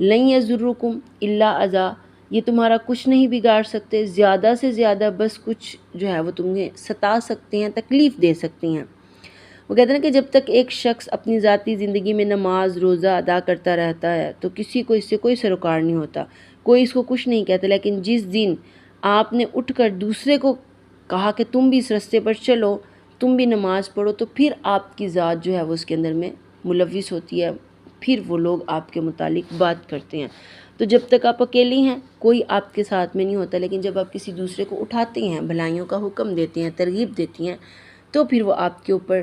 لن یضرکم الا اذی، یہ تمہارا کچھ نہیں بگاڑ سکتے، زیادہ سے زیادہ بس کچھ جو ہے وہ تمہیں ستا سکتے ہیں، تکلیف دے سکتی ہیں۔ وہ کہتے ہیں کہ جب تک ایک شخص اپنی ذاتی زندگی میں نماز روزہ ادا کرتا رہتا ہے تو کسی کو اس سے کوئی سروکار نہیں ہوتا، کوئی اس کو کچھ نہیں کہتا، لیکن جس دن آپ نے اٹھ کر دوسرے کو کہا کہ تم بھی اس رستے پر چلو، تم بھی نماز پڑھو، تو پھر آپ کی ذات جو ہے وہ اس کے اندر میں ملوث ہوتی ہے، پھر وہ لوگ آپ کے متعلق بات کرتے ہیں۔ تو جب تک آپ اکیلی ہیں کوئی آپ کے ساتھ میں نہیں ہوتا، لیکن جب آپ کسی دوسرے کو اٹھاتے ہیں، بھلائیوں کا حکم دیتے ہیں، ترغیب دیتی ہیں، تو پھر وہ آپ کے اوپر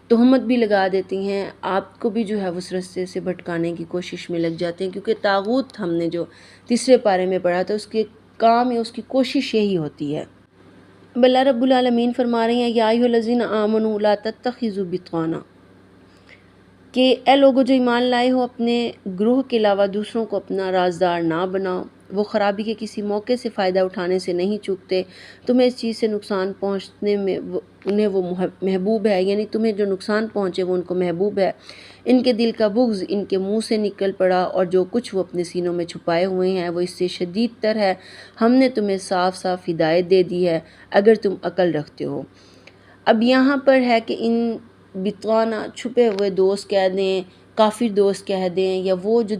تہمت بھی لگا دیتی ہیں، آپ کو بھی جو ہے اس رستے سے بھٹکانے کی کوشش میں لگ جاتے ہیں، کیونکہ طاغوت ہم نے جو تیسرے پارے میں پڑھا تھا اس کے کام یا اس کی کوشش یہی ہوتی ہے۔ اب اللہ رب العالمین فرما رہے ہیں یا ایھا الذین آمنوا لا تتخذوا بطانا، کہ اے لوگو جو ایمان لائے ہو اپنے گروہ کے علاوہ دوسروں کو اپنا رازدار نہ بناؤ، وہ خرابی کے کسی موقع سے فائدہ اٹھانے سے نہیں چوکتے، تمہیں اس چیز سے نقصان پہنچنے میں انہیں وہ محبوب ہے، یعنی تمہیں جو نقصان پہنچے وہ ان کو محبوب ہے، ان کے دل کا بغض ان کے منہ سے نکل پڑا اور جو کچھ وہ اپنے سینوں میں چھپائے ہوئے ہیں وہ اس سے شدید تر ہے، ہم نے تمہیں صاف صاف ہدایت دے دی ہے اگر تم عقل رکھتے ہو۔ اب یہاں پر ہے کہ ان بطانہ چھپے ہوئے دوست کہہ دیں، کافر دوست کہہ دیں، یا وہ جو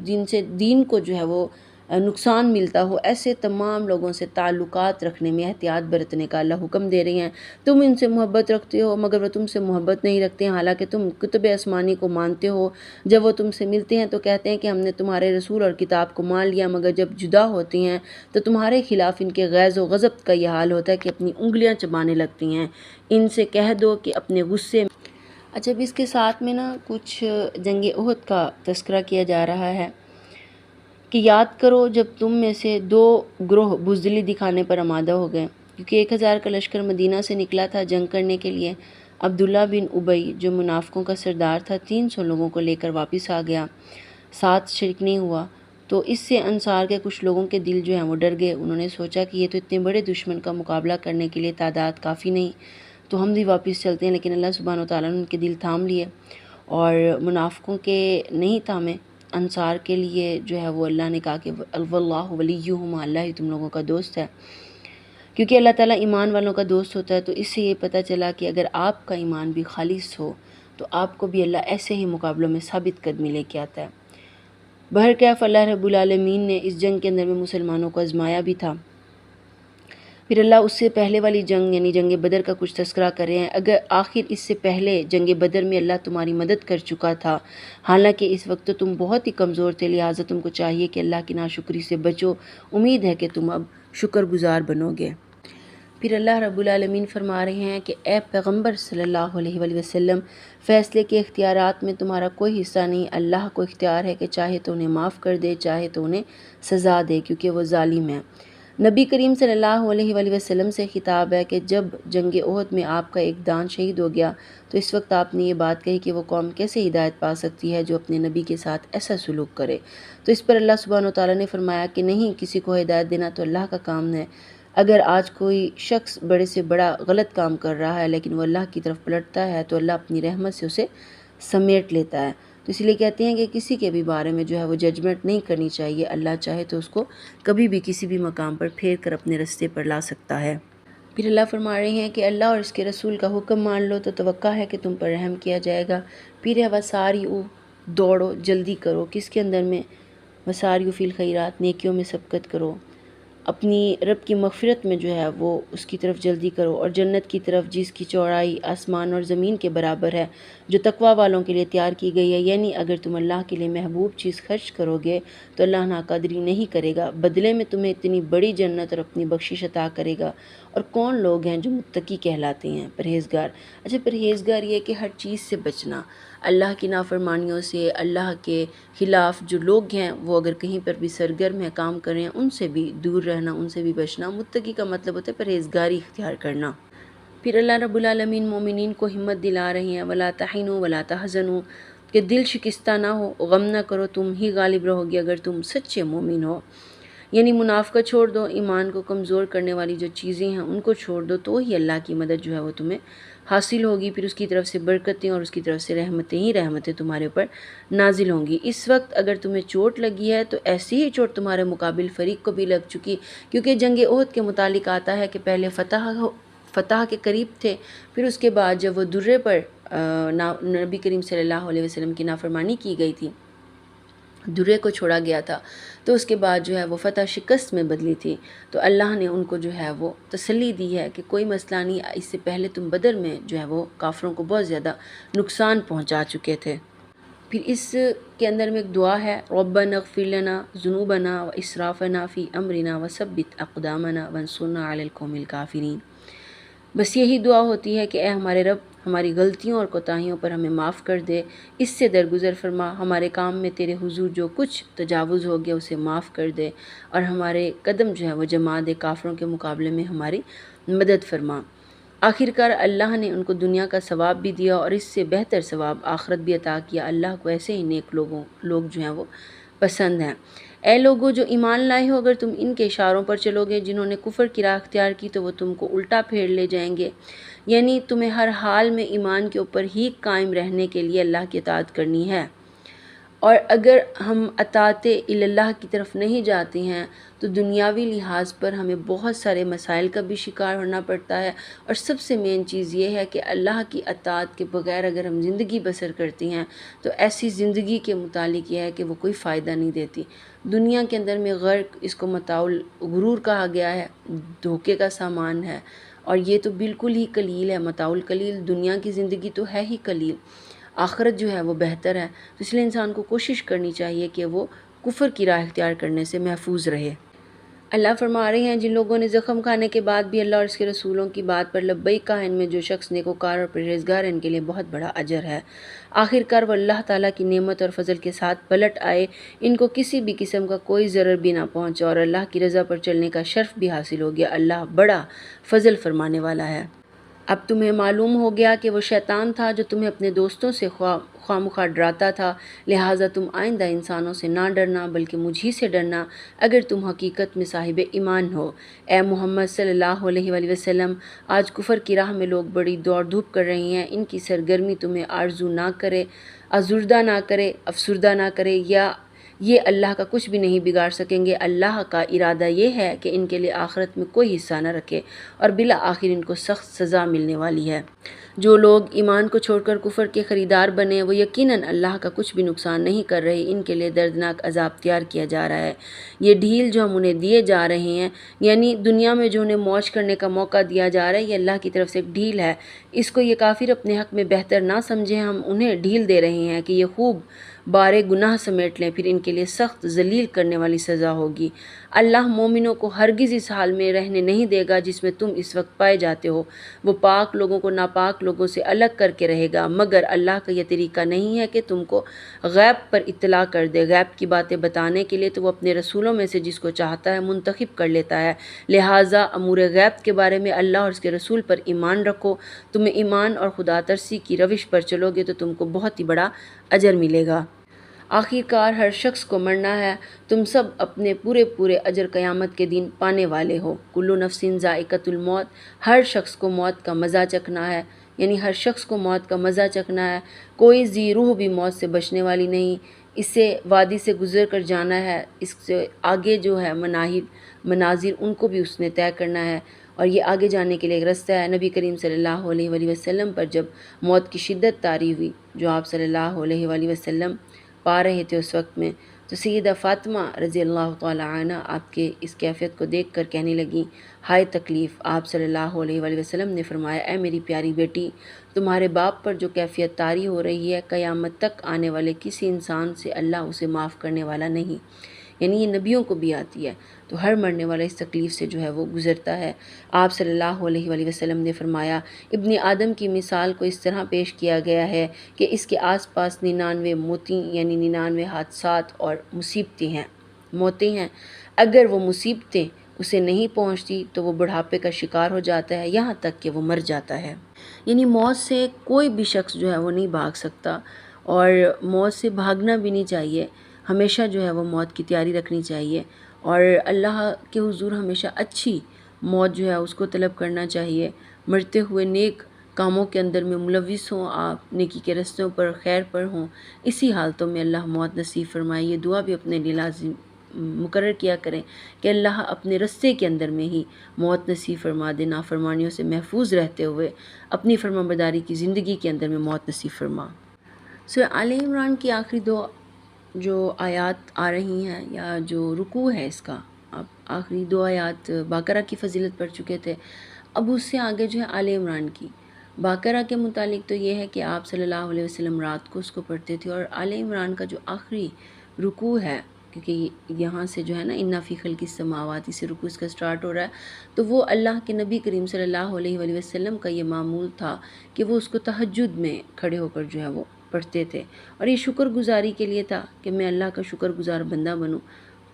دین کو جو ہے وہ نقصان ملتا ہو، ایسے تمام لوگوں سے تعلقات رکھنے میں احتیاط برتنے کا اللہ حکم دے رہے ہیں۔ تم ان سے محبت رکھتے ہو مگر وہ تم سے محبت نہیں رکھتے ہیں، حالانکہ تم کتب آسمانی کو مانتے ہو، جب وہ تم سے ملتے ہیں تو کہتے ہیں کہ ہم نے تمہارے رسول اور کتاب کو مان لیا، مگر جب جدا ہوتے ہیں تو تمہارے خلاف ان کے غیظ و غضب کا یہ حال ہوتا ہے کہ اپنی انگلیاں چبانے لگتی ہیں۔ ان سے کہہ دو کہ اپنے غصے میں اچھا اب اس کے ساتھ میں نا کچھ جنگ احد کا تذکرہ کیا جا رہا ہے کہ یاد کرو جب تم میں سے 2 گروہ بزدلی دکھانے پر آمادہ ہو گئے، کیونکہ 1000 کا لشکر مدینہ سے نکلا تھا جنگ کرنے کے لیے۔ عبداللہ بن ابی جو منافقوں کا سردار تھا 300 لوگوں کو لے کر واپس آ گیا، ساتھ شریک نہیں ہوا، تو اس سے انصار کے کچھ لوگوں کے دل جو ہیں وہ ڈر گئے، انہوں نے سوچا کہ یہ تو اتنے بڑے دشمن کا مقابلہ کرنے کے لیے تعداد کافی نہیں، تو ہم بھی واپس چلتے ہیں، لیکن اللہ سبحانہ وتعالیٰ نے ان کے دل تھام لیے اور منافقوں کے نہیں تھامے، انصار کے لیے جو ہے وہ اللہ نے کہا کہ واللہ ولیہم، اللہ ہی تم لوگوں کا دوست ہے، کیونکہ اللہ تعالیٰ ایمان والوں کا دوست ہوتا ہے۔ تو اس سے یہ پتہ چلا کہ اگر آپ کا ایمان بھی خالص ہو تو آپ کو بھی اللہ ایسے ہی مقابلوں میں ثابت قدمی لے کے آتا ہے۔ بہرکیف اللہ رب العالمین نے اس جنگ کے اندر میں مسلمانوں کو آزمایا بھی تھا۔ پھر اللہ اس سے پہلے والی جنگ یعنی جنگ بدر کا کچھ تذکرہ کر رہے ہیں، اگر آخر اس سے پہلے جنگ بدر میں اللہ تمہاری مدد کر چکا تھا، حالانکہ اس وقت تو تم بہت ہی کمزور تھے، لہٰذا تم کو چاہیے کہ اللہ کی ناشکری سے بچو، امید ہے کہ تم اب شکر گزار بنو گے۔ پھر اللہ رب العالمین فرما رہے ہیں کہ اے پیغمبر صلی اللہ علیہ وآلہ وسلم، فیصلے کے اختیارات میں تمہارا کوئی حصہ نہیں، اللہ کو اختیار ہے کہ چاہے تو انہیں معاف کر دے، چاہے تو انہیں سزا دے، کیونکہ وہ ظالم ہے۔ نبی کریم صلی اللہ علیہ وآلہ وسلم سے خطاب ہے کہ جب جنگ احد میں آپ کا ایک دان شہید ہو گیا تو اس وقت آپ نے یہ بات کہی کہ وہ قوم کیسے ہدایت پا سکتی ہے جو اپنے نبی کے ساتھ ایسا سلوک کرے، تو اس پر اللہ سبحانہ وتعالیٰ نے فرمایا کہ نہیں، کسی کو ہدایت دینا تو اللہ کا کام ہے۔ اگر آج کوئی شخص بڑے سے بڑا غلط کام کر رہا ہے لیکن وہ اللہ کی طرف پلٹتا ہے تو اللہ اپنی رحمت سے اسے سمیٹ لیتا ہے، تو اس لیے کہتے ہیں کہ کسی کے بھی بارے میں جو ہے وہ ججمنٹ نہیں کرنی چاہیے، اللہ چاہے تو اس کو کبھی بھی کسی بھی مقام پر پھیر کر اپنے رستے پر لا سکتا ہے۔ پھر اللہ فرما رہے ہیں کہ اللہ اور اس کے رسول کا حکم مان لو تو توقع ہے کہ تم پر رحم کیا جائے گا۔ پھر ہے وساریعوا، دوڑو، جلدی کرو، کس کے اندر میں؟ وساریعوا فی الخیرات، نیکیوں میں سبقت کرو، اپنی رب کی مغفرت میں جو ہے وہ اس کی طرف جلدی کرو، اور جنت کی طرف جس کی چوڑائی آسمان اور زمین کے برابر ہے، جو تقوی والوں کے لیے تیار کی گئی ہے، یعنی اگر تم اللہ کے لیے محبوب چیز خرچ کرو گے تو اللہ ناقدری نہیں کرے گا، بدلے میں تمہیں اتنی بڑی جنت اور اپنی بخشش عطا کرے گا۔ اور کون لوگ ہیں جو متقی کہلاتے ہیں؟ پرہیزگار۔ اچھا پرہیزگار یہ کہ ہر چیز سے بچنا، اللہ کی نافرمانیوں سے، اللہ کے خلاف جو لوگ ہیں وہ اگر کہیں پر بھی سرگرم ہیں، کام کر رہے ہیں، ان سے بھی دور رہنا، ان سے بھی بچنا۔ متقی کا مطلب ہوتا ہے پرہیزگاری اختیار کرنا۔ پھر اللہ رب العالمین مومنین کو ہمت دلا رہے ہیں وَلَا تَحِنُوا وَلَا تَحْزَنُوا، کہ دل شکستہ نہ ہو، غم نہ کرو، تم ہی غالب رہو گے اگر تم سچے مومن ہو، یعنی منافقت چھوڑ دو، ایمان کو کمزور کرنے والی جو چیزیں ہیں ان کو چھوڑ دو، تو ہی اللہ کی مدد جو ہے وہ تمہیں حاصل ہوگی، پھر اس کی طرف سے برکتیں اور اس کی طرف سے رحمتیں ہی رحمتیں تمہارے اوپر نازل ہوں گی۔ اس وقت اگر تمہیں چوٹ لگی ہے تو ایسی ہی چوٹ تمہارے مقابل فریق کو بھی لگ چکی، کیونکہ جنگ احد کے متعلق آتا ہے کہ پہلے فتح کے قریب تھے، پھر اس کے بعد جب وہ درے پر نبی کریم صلی اللہ علیہ وسلم کی نافرمانی کی گئی تھی، درے کو چھوڑا گیا تھا، تو اس کے بعد جو ہے وہ فتح شکست میں بدلی تھی، تو اللہ نے ان کو جو ہے وہ تسلی دی ہے کہ کوئی مسئلہ نہیں، اس سے پہلے تم بدر میں جو ہے وہ کافروں کو بہت زیادہ نقصان پہنچا چکے تھے۔ پھر اس کے اندر میں ایک دعا ہے، ربنا اغفر لنا ذنوبنا واسرافنا فی امرنا وثبت اقدامنا وانصرنا علی القوم الکافرین۔ بس یہی دعا ہوتی ہے کہ اے ہمارے رب، ہماری غلطیوں اور کوتاہیوں پر ہمیں معاف کر دے، اس سے درگزر فرما، ہمارے کام میں تیرے حضور جو کچھ تجاوز ہو گیا اسے معاف کر دے، اور ہمارے قدم جو ہے وہ جما دے، کافروں کے مقابلے میں ہماری مدد فرما۔ آخر کار اللہ نے ان کو دنیا کا ثواب بھی دیا اور اس سے بہتر ثواب آخرت بھی عطا کیا۔ اللہ کو ایسے ہی نیک لوگ جو ہیں وہ پسند ہیں۔ اے لوگو جو ایمان لائے ہو، اگر تم ان کے اشاروں پر چلو گے جنہوں نے کفر کی راہ اختیار کی تو وہ تم کو الٹا پھیر لے جائیں گے، یعنی تمہیں ہر حال میں ایمان کے اوپر ہی قائم رہنے کے لیے اللہ کی اطاعت کرنی ہے، اور اگر ہم اطاعت اللہ کی طرف نہیں جاتے ہیں تو دنیاوی لحاظ پر ہمیں بہت سارے مسائل کا بھی شکار ہونا پڑتا ہے، اور سب سے مین چیز یہ ہے کہ اللہ کی اطاعت کے بغیر اگر ہم زندگی بسر کرتے ہیں تو ایسی زندگی کے متعلق یہ ہے کہ وہ کوئی فائدہ نہیں دیتی۔ دنیا کے اندر میں غرق، اس کو متاع الغرور کہا گیا ہے، دھوکے کا سامان ہے، اور یہ تو بالکل ہی قلیل ہے، متاع القلیل۔ دنیا کی زندگی تو ہے ہی قلیل، آخرت جو ہے وہ بہتر ہے، تو اس لیے انسان کو کوشش کرنی چاہیے کہ وہ کفر کی راہ اختیار کرنے سے محفوظ رہے۔ اللہ فرما رہے ہیں، جن لوگوں نے زخم کھانے کے بعد بھی اللہ اور اس کے رسولوں کی بات پر لبیک کہا، ان میں جو شخص نیکوکار اور پرہیزگار ہے ان کے لیے بہت بڑا اجر ہے۔ آخر کار وہ اللہ تعالیٰ کی نعمت اور فضل کے ساتھ پلٹ آئے، ان کو کسی بھی قسم کا کوئی ضرر بھی نہ پہنچا، اور اللہ کی رضا پر چلنے کا شرف بھی حاصل ہو گیا۔ اللہ بڑا فضل فرمانے والا ہے۔ اب تمہیں معلوم ہو گیا کہ وہ شیطان تھا جو تمہیں اپنے دوستوں سے خواہ مخواہ ڈراتا تھا، لہٰذا تم آئندہ انسانوں سے نہ ڈرنا بلکہ مجھ ہی سے ڈرنا اگر تم حقیقت میں صاحب ایمان ہو۔ اے محمد صلی اللہ علیہ وآلہ وسلم، آج کفر کی راہ میں لوگ بڑی دوڑ دھوپ کر رہے ہیں، ان کی سرگرمی تمہیں آرزو نہ کرے، آزردہ نہ کرے، افسردہ نہ کرے، یا یہ اللہ کا کچھ بھی نہیں بگاڑ سکیں گے۔ اللہ کا ارادہ یہ ہے کہ ان کے لیے آخرت میں کوئی حصہ نہ رکھے، اور بالآخر ان کو سخت سزا ملنے والی ہے۔ جو لوگ ایمان کو چھوڑ کر کفر کے خریدار بنے، وہ یقیناً اللہ کا کچھ بھی نقصان نہیں کر رہے، ان کے لیے دردناک عذاب تیار کیا جا رہا ہے۔ یہ ڈھیل جو ہم انہیں دیے جا رہے ہیں، یعنی دنیا میں جو انہیں موج کرنے کا موقع دیا جا رہا ہے، یہ اللہ کی طرف سے ایک ڈھیل ہے، اس کو یہ کافر اپنے حق میں بہتر نہ سمجھیں، ہم انہیں ڈھیل دے رہے ہیں کہ یہ خوب بارے گناہ سمیٹ لیں، پھر ان کے لیے سخت ذلیل کرنے والی سزا ہوگی۔ اللہ مومنوں کو ہرگز اس حال میں رہنے نہیں دے گا جس میں تم اس وقت پائے جاتے ہو، وہ پاک لوگوں کو ناپاک لوگوں سے الگ کر کے رہے گا، مگر اللہ کا یہ طریقہ نہیں ہے کہ تم کو غیب پر اطلاع کر دے۔ غیب کی باتیں بتانے کے لیے تو وہ اپنے رسولوں میں سے جس کو چاہتا ہے منتخب کر لیتا ہے، لہٰذا امور غیب کے بارے میں اللہ اور اس کے رسول پر ایمان رکھو۔ تمہیں ایمان اور خدا ترسی کی روش پر چلو گے تو تم کو بہت ہی بڑا اجر ملے گا۔ آخر کار ہر شخص کو مرنا ہے، تم سب اپنے پورے اجر قیامت کے دن پانے والے ہو۔ کلو نفس ذائقۃ الموت، ہر شخص کو موت کا مزہ چکھنا ہے، یعنی ہر شخص کو موت کا مزہ چکھنا ہے، کوئی ذی روح بھی موت سے بچنے والی نہیں، اس سے وادی سے گزر کر جانا ہے، اس سے آگے جو ہے مناظر ان کو بھی اس نے طے کرنا ہے، اور یہ آگے جانے کے لیے ایک رستہ ہے۔ نبی کریم صلی اللہ علیہ وآلہ وسلم پر جب موت کی شدت طاری ہوئی جو آپ صلی اللہ علیہ وآلہ وسلم پا رہے تھے اس وقت میں، تو سیدہ فاطمہ رضی اللہ تعالی عنہ آپ کے اس کیفیت کو دیکھ کر کہنے لگیں، ہائے تکلیف۔ آپ صلی اللہ علیہ وآلہ وسلم نے فرمایا، اے میری پیاری بیٹی، تمہارے باپ پر جو کیفیت طاری ہو رہی ہے، قیامت تک آنے والے کسی انسان سے اللہ اسے معاف کرنے والا نہیں، یعنی یہ نبیوں کو بھی آتی ہے، تو ہر مرنے والا اس تکلیف سے جو ہے وہ گزرتا ہے۔ آپ صلی اللہ علیہ وآلہ وسلم نے فرمایا، ابن آدم کی مثال کو اس طرح پیش کیا گیا ہے کہ اس کے آس پاس 99 موتیں، یعنی 99 حادثات اور موتیں ہیں، اگر وہ مصیبتیں اسے نہیں پہنچتی تو وہ بڑھاپے کا شکار ہو جاتا ہے، یہاں تک کہ وہ مر جاتا ہے۔ یعنی موت سے کوئی بھی شخص جو ہے وہ نہیں بھاگ سکتا، اور موت سے بھاگنا بھی نہیں چاہیے، ہمیشہ جو ہے وہ موت کی تیاری رکھنی چاہیے، اور اللہ کے حضور ہمیشہ اچھی موت جو ہے اس کو طلب کرنا چاہیے۔ مرتے ہوئے نیک کاموں کے اندر میں ملوث ہوں، آپ نیکی کے رستوں پر خیر پر ہوں، اسی حالتوں میں اللہ موت نصیب فرمائے۔ یہ دعا بھی اپنے لیے لازم مقرر کیا کریں کہ اللہ اپنے رستے کے اندر میں ہی موت نصیب فرما دے، نافرمانیوں سے محفوظ رہتے ہوئے اپنی فرمانبرداری کی زندگی کے اندر میں موت نصیب فرما۔ سورہ آل عمران کی آخری دو جو آیات آ رہی ہیں یا جو رکوع ہے اس کا، اب آخری دو آیات باقرہ کی فضیلت پڑھ چکے تھے، اب اس سے آگے جو ہے آل عمران کی۔ باقرہ کے متعلق تو یہ ہے کہ آپ صلی اللہ علیہ وسلم رات کو اس کو پڑھتے تھے، اور آل عمران کا جو آخری رکوع ہے، کیونکہ یہاں سے جو ہے نا انا فی خلق السماوات سے رکوع اس کا سٹارٹ ہو رہا ہے، تو وہ اللہ کے نبی کریم صلی اللہ علیہ وآلہ وسلم کا یہ معمول تھا کہ وہ اس کو تہجد میں کھڑے ہو کر جو ہے وہ پڑھتے تھے، اور یہ شکر گزاری کے لیے تھا کہ میں اللہ کا شکر گزار بندہ بنوں۔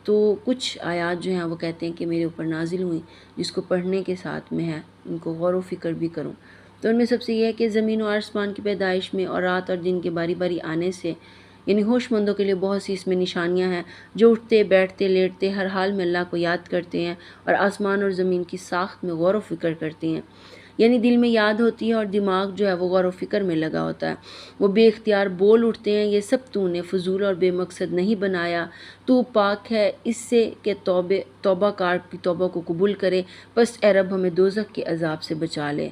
تو کچھ آیات جو ہیں وہ کہتے ہیں کہ میرے اوپر نازل ہوئیں جس کو پڑھنے کے ساتھ میں ہے ان کو غور و فکر بھی کروں۔ تو ان میں سب سے یہ ہے کہ زمین و آسمان کی پیدائش میں اور رات اور دن کے باری باری آنے سے، یعنی ہوش مندوں کے لیے بہت سی اس میں نشانیاں ہیں، جو اٹھتے بیٹھتے لیٹتے ہر حال میں اللہ کو یاد کرتے ہیں اور آسمان اور زمین کی ساخت میں غور و فکر کرتے ہیں، یعنی دل میں یاد ہوتی ہے اور دماغ جو ہے وہ غور و فکر میں لگا ہوتا ہے، وہ بے اختیار بول اٹھتے ہیں، یہ سب تو نے فضول اور بے مقصد نہیں بنایا، تو پاک ہے اس سے کہ توبہ کار کی توبہ کو قبول کرے، بس اے رب ہمیں دوزخ کے عذاب سے بچا لے۔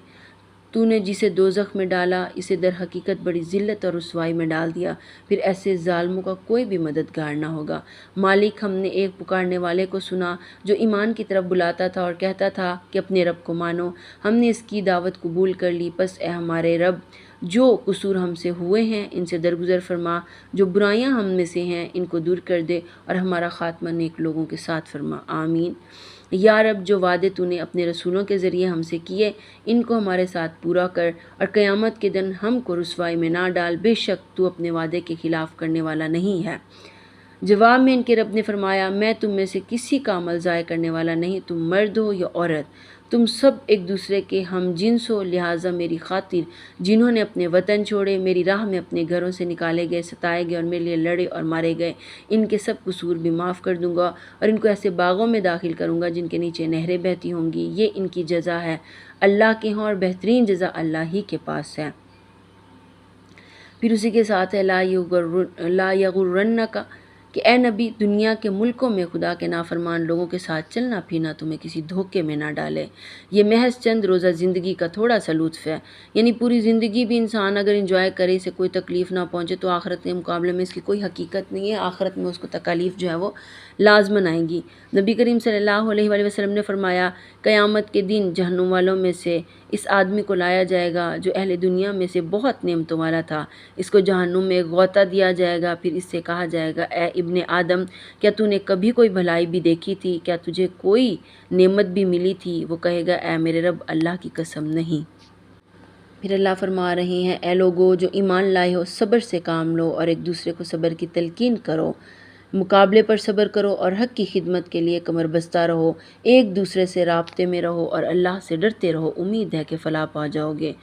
تو نے جسے دوزخ میں ڈالا اسے در حقیقت بڑی ذلت اور رسوائی میں ڈال دیا، پھر ایسے ظالموں کا کوئی بھی مددگار نہ ہوگا۔ مالک، ہم نے ایک پکارنے والے کو سنا جو ایمان کی طرف بلاتا تھا اور کہتا تھا کہ اپنے رب کو مانو، ہم نے اس کی دعوت قبول کر لی، پس اے ہمارے رب جو قصور ہم سے ہوئے ہیں ان سے درگزر فرما، جو برائیاں ہم میں سے ہیں ان کو دور کر دے، اور ہمارا خاتمہ نیک لوگوں کے ساتھ فرما، آمین۔ یا رب جو وعدے تو نے اپنے رسولوں کے ذریعے ہم سے کیے ان کو ہمارے ساتھ پورا کر، اور قیامت کے دن ہم کو رسوائی میں نہ ڈال، بے شک تو اپنے وعدے کے خلاف کرنے والا نہیں ہے۔ جواب میں ان کے رب نے فرمایا، میں تم میں سے کسی کا عمل ضائع کرنے والا نہیں، تم مرد ہو یا عورت، تم سب ایک دوسرے کے ہم جنس ہو، لہٰذا میری خاطر جنہوں نے اپنے وطن چھوڑے، میری راہ میں اپنے گھروں سے نکالے گئے، ستائے گئے اور میرے لیے لڑے اور مارے گئے، ان کے سب قصور بھی معاف کر دوں گا، اور ان کو ایسے باغوں میں داخل کروں گا جن کے نیچے نہریں بہتی ہوں گی، یہ ان کی جزا ہے اللہ کے ہاں، اور بہترین جزا اللہ ہی کے پاس ہے۔ پھر اسی کے ساتھ ہے لا یغرنک، کہ اے نبی دنیا کے ملکوں میں خدا کے نافرمان لوگوں کے ساتھ چلنا پھرنا تمہیں کسی دھوکے میں نہ ڈالے، یہ محض چند روزہ زندگی کا تھوڑا سا لطف ہے، یعنی پوری زندگی بھی انسان اگر انجوائے کرے، اسے کوئی تکلیف نہ پہنچے، تو آخرت کے مقابلے میں اس کی کوئی حقیقت نہیں ہے، آخرت میں اس کو تکالیف جو ہے وہ لازماً آئیں گی۔ نبی کریم صلی اللہ علیہ وآلہ وسلم نے فرمایا، قیامت کے دن جہنم والوں میں سے اس آدمی کو لایا جائے گا جو اہل دنیا میں سے بہت نعمتوں والا تھا، اس کو جہنم میں ایک غوطہ دیا جائے گا، پھر اس سے کہا جائے گا، اے ابن آدم، کیا تو نے کبھی کوئی بھلائی بھی دیکھی تھی؟ کیا تجھے کوئی نعمت بھی ملی تھی؟ وہ کہے گا، اے میرے رب اللہ کی قسم نہیں۔ پھر اللہ فرما رہے ہیں، اے لوگو جو ایمان لائے ہو صبر سے کام لو اور ایک دوسرے کو صبر کی تلقین کرو، مقابلے پر صبر کرو اور حق کی خدمت کے لیے کمر بستہ رہو، ایک دوسرے سے رابطے میں رہو اور اللہ سے ڈرتے رہو، امید ہے کہ فلاح پا جاؤ گے۔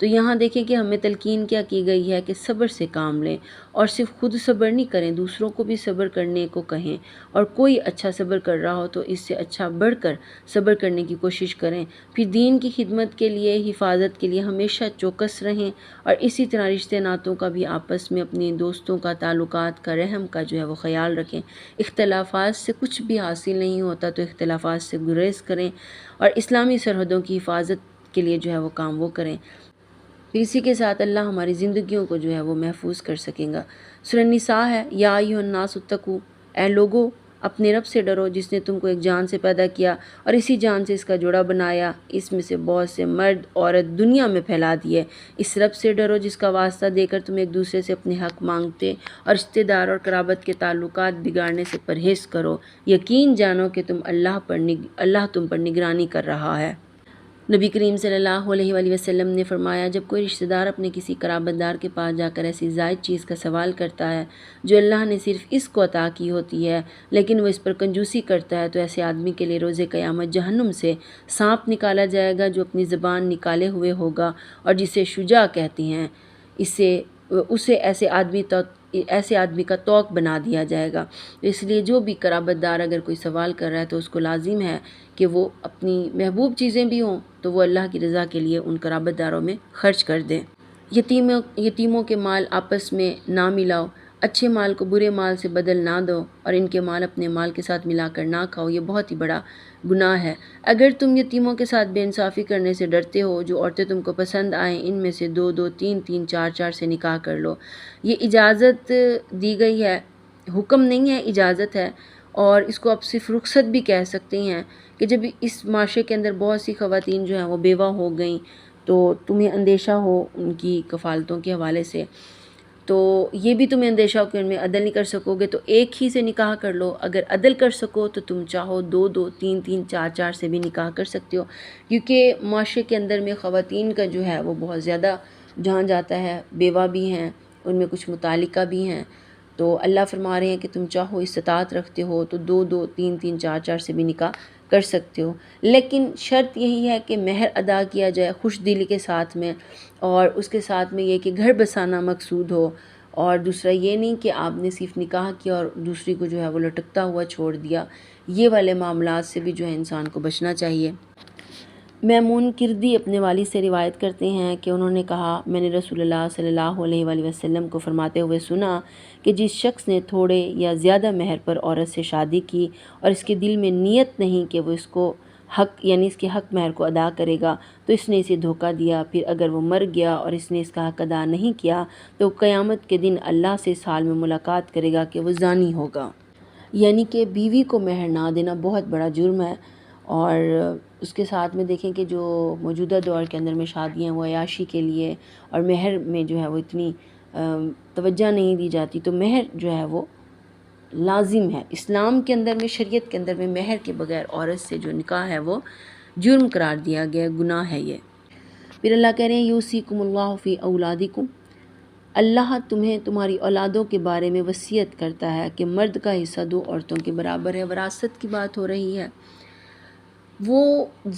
تو یہاں دیکھیں کہ ہمیں تلقین کیا کی گئی ہے کہ صبر سے کام لیں، اور صرف خود صبر نہیں کریں، دوسروں کو بھی صبر کرنے کو کہیں، اور کوئی اچھا صبر کر رہا ہو تو اس سے اچھا بڑھ کر صبر کرنے کی کوشش کریں، پھر دین کی خدمت کے لیے حفاظت کے لیے ہمیشہ چوکس رہیں، اور اسی طرح رشتے ناتوں کا بھی آپس میں اپنی دوستوں کا تعلقات کا رحم کا جو ہے وہ خیال رکھیں، اختلافات سے کچھ بھی حاصل نہیں ہوتا تو اختلافات سے گریز کریں، اور اسلامی سرحدوں کی حفاظت کے لیے جو ہے وہ کام وہ کریں، پھر اسی کے ساتھ اللہ ہماری زندگیوں کو جو ہے وہ محفوظ کر سکیں گا۔ سورہ نساء ہے، یا ایھا الناس اتقوا، اے لوگو اپنے رب سے ڈرو جس نے تم کو ایک جان سے پیدا کیا اور اسی جان سے اس کا جوڑا بنایا، اس میں سے بہت سے مرد عورت دنیا میں پھیلا دیے، اس رب سے ڈرو جس کا واسطہ دے کر تم ایک دوسرے سے اپنے حق مانگتے اور رشتے دار اور قرابت کے تعلقات بگاڑنے سے پرہیز کرو، یقین جانو کہ اللہ تم پر نگرانی کر رہا ہے۔ نبی کریم صلی اللہ علیہ وآلہ وسلم نے فرمایا، جب کوئی رشتہ دار اپنے کسی قرابت دار کے پاس جا کر ایسی زائد چیز کا سوال کرتا ہے جو اللہ نے صرف اس کو عطا کی ہوتی ہے لیکن وہ اس پر کنجوسی کرتا ہے، تو ایسے آدمی کے لیے روز قیامت جہنم سے سانپ نکالا جائے گا جو اپنی زبان نکالے ہوئے ہوگا اور جسے شجاع کہتے ہیں، اسے ایسے آدمی ایسے آدمی کا توق بنا دیا جائے گا۔ اس لیے جو بھی قرابت دار اگر کوئی سوال کر رہا ہے تو اس کو لازم ہے کہ وہ اپنی محبوب چیزیں بھی ہوں تو وہ اللہ کی رضا کے لیے ان قرابت داروں میں خرچ کر دیں۔ یتیموں کے مال آپس میں نہ ملاؤ، اچھے مال کو برے مال سے بدل نہ دو، اور ان کے مال اپنے مال کے ساتھ ملا کر نہ کھاؤ، یہ بہت ہی بڑا گناہ ہے۔ اگر تم یتیموں کے ساتھ بے انصافی کرنے سے ڈرتے ہو، جو عورتیں تم کو پسند آئیں ان میں سے 2 2 3 3 4 4 سے نکاح کر لو۔ یہ اجازت دی گئی ہے، حکم نہیں ہے، اجازت ہے، اور اس کو آپ صرف رخصت بھی کہہ سکتے ہیں کہ جب اس معاشرے کے اندر بہت سی خواتین جو ہیں وہ بیوہ ہو گئیں تو تمہیں اندیشہ ہو ان کی کفالتوں کے حوالے سے، تو یہ بھی تمہیں اندیشہ ہو کہ ان میں عدل نہیں کر سکو گے تو ایک ہی سے نکاح کر لو۔ اگر عدل کر سکو تو تم چاہو 2 2 3 3 4 4 سے بھی نکاح کر سکتے ہو، کیونکہ معاشرے کے اندر میں خواتین کا جو ہے وہ بہت زیادہ جہاں جاتا ہے، بیوہ بھی ہیں، ان میں کچھ متعلقہ بھی ہیں، تو اللہ فرما رہے ہیں کہ تم چاہو استطاعت رکھتے ہو تو 2 2 3 3 4 4 سے بھی نکاح کر سکتے ہو، لیکن شرط یہی ہے کہ مہر ادا کیا جائے خوش دلی کے ساتھ میں، اور اس کے ساتھ میں یہ کہ گھر بسانا مقصود ہو، اور دوسرا یہ نہیں کہ آپ نے صرف نکاح کیا اور دوسری کو جو ہے وہ لٹکتا ہوا چھوڑ دیا۔ یہ والے معاملات سے بھی جو ہے انسان کو بچنا چاہیے۔ میمون کردی اپنے والد سے روایت کرتے ہیں کہ انہوں نے کہا، میں نے رسول اللہ صلی اللہ علیہ وآلہ وسلم کو فرماتے ہوئے سنا کہ جس شخص نے تھوڑے یا زیادہ مہر پر عورت سے شادی کی اور اس کے دل میں نیت نہیں کہ وہ اس کو حق یعنی اس کے حق مہر کو ادا کرے گا تو اس نے اسے دھوکہ دیا، پھر اگر وہ مر گیا اور اس نے اس کا حق ادا نہیں کیا تو قیامت کے دن اللہ سے اس حال میں ملاقات کرے گا کہ وہ زانی ہوگا۔ یعنی کہ بیوی کو مہر نہ دینا بہت بڑا جرم ہے، اور اس کے ساتھ میں دیکھیں کہ جو موجودہ دور کے اندر میں شادیاں وہ عیاشی کے لیے اور مہر میں جو ہے وہ اتنی توجہ نہیں دی جاتی، تو مہر جو ہے وہ لازم ہے۔ اسلام کے اندر میں، شریعت کے اندر میں مہر کے بغیر عورت سے جو نکاح ہے وہ جرم قرار دیا گیا، گناہ ہے یہ۔ پھر اللہ کہہ رہے ہیں یوصیکم اللہ فی اولادکم، اللہ تمہیں تمہاری اولادوں کے بارے میں وصیت کرتا ہے کہ مرد کا حصہ 2 عورتوں کے برابر ہے۔ وراثت کی بات ہو رہی ہے، وہ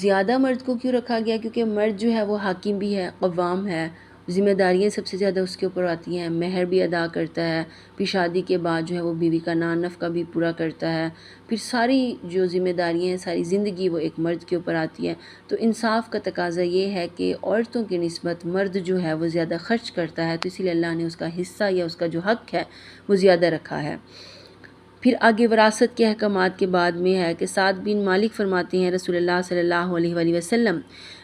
زیادہ مرد کو کیوں رکھا گیا؟ کیونکہ مرد جو ہے وہ حاکم بھی ہے، قوام ہے، ذمہ داریاں سب سے زیادہ اس کے اوپر آتی ہیں، مہر بھی ادا کرتا ہے، پھر شادی کے بعد جو ہے وہ بیوی کا نان نفقہ بھی پورا کرتا ہے، پھر ساری جو ذمہ داریاں ہیں، ساری زندگی وہ ایک مرد کے اوپر آتی ہے۔ تو انصاف کا تقاضا یہ ہے کہ عورتوں کی نسبت مرد جو ہے وہ زیادہ خرچ کرتا ہے، تو اسی لیے اللہ نے اس کا حصہ یا اس کا جو حق ہے وہ زیادہ رکھا ہے۔ پھر آگے وراثت کے احکامات کے بعد میں ہے کہ سعد بن مالک فرماتے ہیں رسول اللہ صلی اللہ علیہ وآلہ وسلم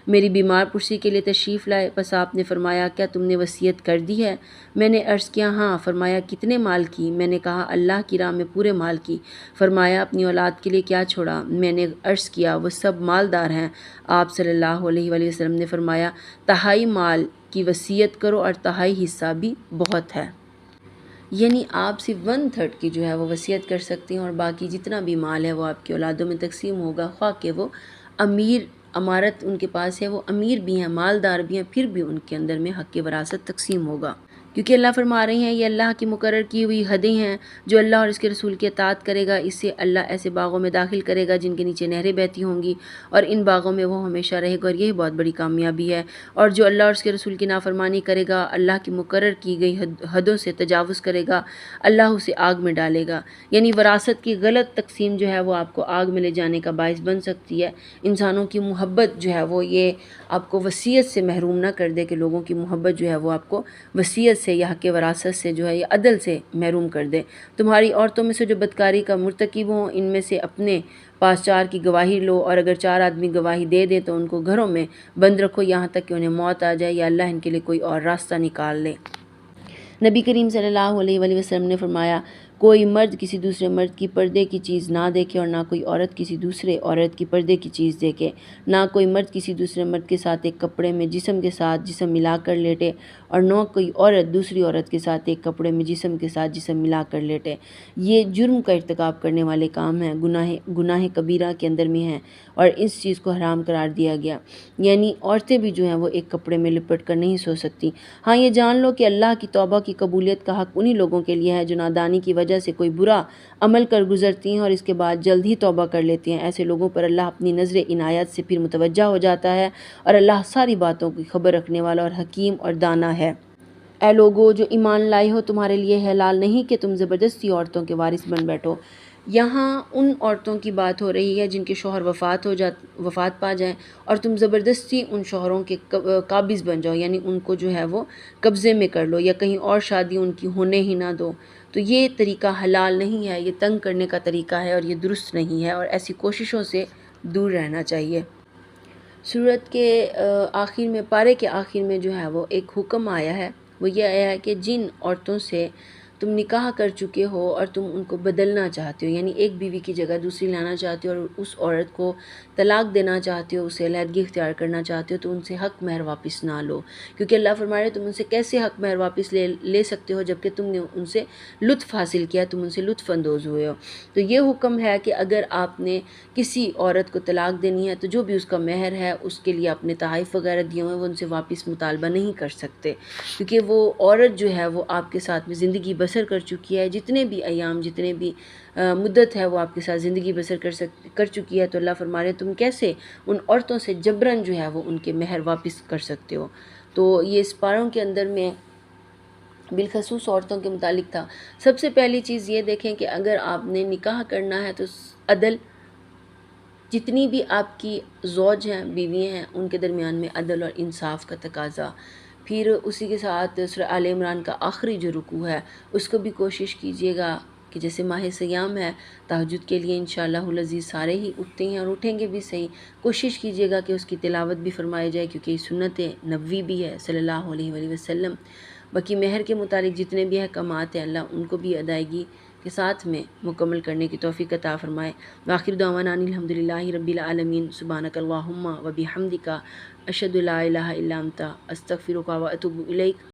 میری بیمار پرسی کے لیے تشریف لائے، پس آپ نے فرمایا کیا تم نے وصیت کر دی ہے؟ میں نے عرض کیا ہاں۔ فرمایا کتنے مال کی؟ میں نے کہا اللہ کی راہ میں پورے مال کی۔ فرمایا اپنی اولاد کے لیے کیا چھوڑا؟ میں نے عرض کیا وہ سب مالدار ہیں۔ آپ صلی اللہ علیہ وآلہ وسلم نے فرمایا 1/3 مال کی وصیت کرو اور 1/3 حصہ بھی بہت ہے، یعنی آپ صرف 1/3 کی جو ہے وہ وصیت کر سکتے ہیں، اور باقی جتنا بھی مال ہے وہ آپ کی اولادوں میں تقسیم ہوگا، خواہ کہ وہ امیر امارت ان کے پاس ہے، وہ امیر بھی ہیں، مالدار بھی ہیں، پھر بھی ان کے اندر میں حق وراثت تقسیم ہوگا، کیونکہ اللہ فرما رہے ہیں یہ اللہ کی مقرر کی ہوئی حدیں ہیں، جو اللہ اور اس کے رسول کی اطاعت کرے گا اس سے اللہ ایسے باغوں میں داخل کرے گا جن کے نیچے نہریں بہتی ہوں گی، اور ان باغوں میں وہ ہمیشہ رہے گا، اور یہی بہت بڑی کامیابی ہے۔ اور جو اللہ اور اس کے رسول کی نافرمانی کرے گا، اللہ کی مقرر کی گئی حدوں سے تجاوز کرے گا، اللہ اسے آگ میں ڈالے گا۔ یعنی وراثت کی غلط تقسیم جو ہے وہ آپ کو آگ میں لے جانے کا باعث بن سکتی ہے۔ انسانوں کی محبت جو ہے وہ یہ آپ کو وصیت سے محروم نہ کر دے کہ لوگوں کی محبت جو ہے وہ آپ کو وصیت سے یا حق وراثت سے جو ہے یہ عدل سے محروم کر دے۔ تمہاری عورتوں میں سے جو بدکاری کا مرتکب ہوں ان میں سے اپنے پاس 4 کی گواہی لو، اور اگر 4 آدمی گواہی دے دیں تو ان کو گھروں میں بند رکھو یہاں تک کہ انہیں موت آ جائے یا اللہ ان کے لیے کوئی اور راستہ نکال لے۔ نبی کریم صلی اللہ علیہ وآلہ وسلم نے فرمایا کوئی مرد کسی دوسرے مرد کی پردے کی چیز نہ دیکھے، اور نہ کوئی عورت کسی دوسرے عورت کی پردے کی چیز دیکھے، نہ کوئی مرد کسی دوسرے مرد کے ساتھ ایک کپڑے میں جسم کے ساتھ جسم ملا کر لیٹے، اور نہ کوئی عورت دوسری عورت کے ساتھ ایک کپڑے میں جسم کے ساتھ جسم ملا کر لیٹے۔ یہ جرم کا ارتکاب کرنے والے کام ہیں، گناہ کبیرہ کے اندر میں ہیں، اور اس چیز کو حرام قرار دیا گیا۔ یعنی عورتیں بھی جو ہیں وہ ایک کپڑے میں لپٹ کر نہیں سو سکتی۔ ہاں یہ جان لو کہ اللہ کی توبہ کی قبولیت کا حق انہی لوگوں کے لیے ہے جو نادانی کی وجہ سے کوئی برا عمل کر گزرتی ہیں اور اس کے بعد جلد ہی توبہ کر لیتی ہیں۔ ایسے لوگوں پر اللہ اپنی نظر عنایت سے پھر متوجہ ہو جاتا ہے، اور اللہ ساری باتوں کی خبر رکھنے والا اور حکیم اور دانا ہے۔ اے لوگو جو ایمان لائے ہو، تمہارے لیے حلال نہیں کہ تم زبردستی عورتوں کے وارث بن بیٹھو۔ یہاں ان عورتوں کی بات ہو رہی ہے جن کے شوہر وفات پا جائیں اور تم زبردستی ان شوہروں کے قابض بن جاؤ، یعنی ان کو جو ہے وہ قبضے میں کر لو یا کہیں اور شادی ان کی ہونے ہی نہ دو۔ تو یہ طریقہ حلال نہیں ہے، یہ تنگ کرنے کا طریقہ ہے اور یہ درست نہیں ہے، اور ایسی کوششوں سے دور رہنا چاہیے۔ سورت کے آخر میں، پارے کے آخر میں جو ہے وہ ایک حکم آیا ہے، وہ یہ آیا ہے کہ جن عورتوں سے تم نکاح کر چکے ہو اور تم ان کو بدلنا چاہتے ہو، یعنی ایک بیوی کی جگہ دوسری لانا چاہتے ہو اور اس عورت کو طلاق دینا چاہتے ہو، اسے علیحدگی اختیار کرنا چاہتے ہو، تو ان سے حق مہر واپس نہ لو، کیونکہ اللہ فرما رہے تم ان سے کیسے حق مہر واپس لے سکتے ہو جبکہ تم نے ان سے لطف حاصل کیا، تم ان سے لطف اندوز ہوئے ہو۔ تو یہ حکم ہے کہ اگر آپ نے کسی عورت کو طلاق دینی ہے تو جو بھی اس کا مہر ہے اس کے لیے آپ نے تحائف وغیرہ دیے ہوئے ہیں وہ ان سے واپس مطالبہ نہیں کر سکتے، کیونکہ وہ عورت جو ہے وہ آپ کے ساتھ میں زندگی بسر کر چکی ہے، جتنے بھی ایام، جتنے بھی مدت ہے وہ آپ کے ساتھ زندگی بسر کر چکی ہے۔ تو اللہ فرما رہے ہیں تم کیسے ان عورتوں سے جبراً جو ہے وہ ان کے مہر واپس کر سکتے ہو۔ تو یہ اس پاروں کے اندر میں بالخصوص عورتوں کے متعلق تھا۔ سب سے پہلی چیز یہ دیکھیں کہ اگر آپ نے نکاح کرنا ہے تو عدل، جتنی بھی آپ کی زوج ہیں، بیوی ہیں، ان کے درمیان میں عدل اور انصاف کا تقاضا۔ پھر اسی کے ساتھ سورہ آل عمران کا آخری جو رکوع ہے اس کو بھی کوشش کیجیے گا کہ جیسے ماہ سیام ہے، تہجد کے لیے انشاءاللہ العزیز سارے ہی اٹھتے ہیں اور اٹھیں گے بھی صحیح، کوشش کیجیے گا کہ اس کی تلاوت بھی فرمائی جائے، کیونکہ یہ سنت نبوی بھی ہے صلی اللہ علیہ وآلہ وسلم۔ باقی مہر کے متعلق جتنے بھی احکامات ہیں اللہ ان کو بھی ادائیگی کے ساتھ میں مکمل کرنے کی توفیق عطا فرمائے۔ وآخر دعوانا ان الحمدللہ رب العالمین، سبحانک اللہم و بحمدک، اشہد لا الہ الا انت، استغفرک و اتوب الیک۔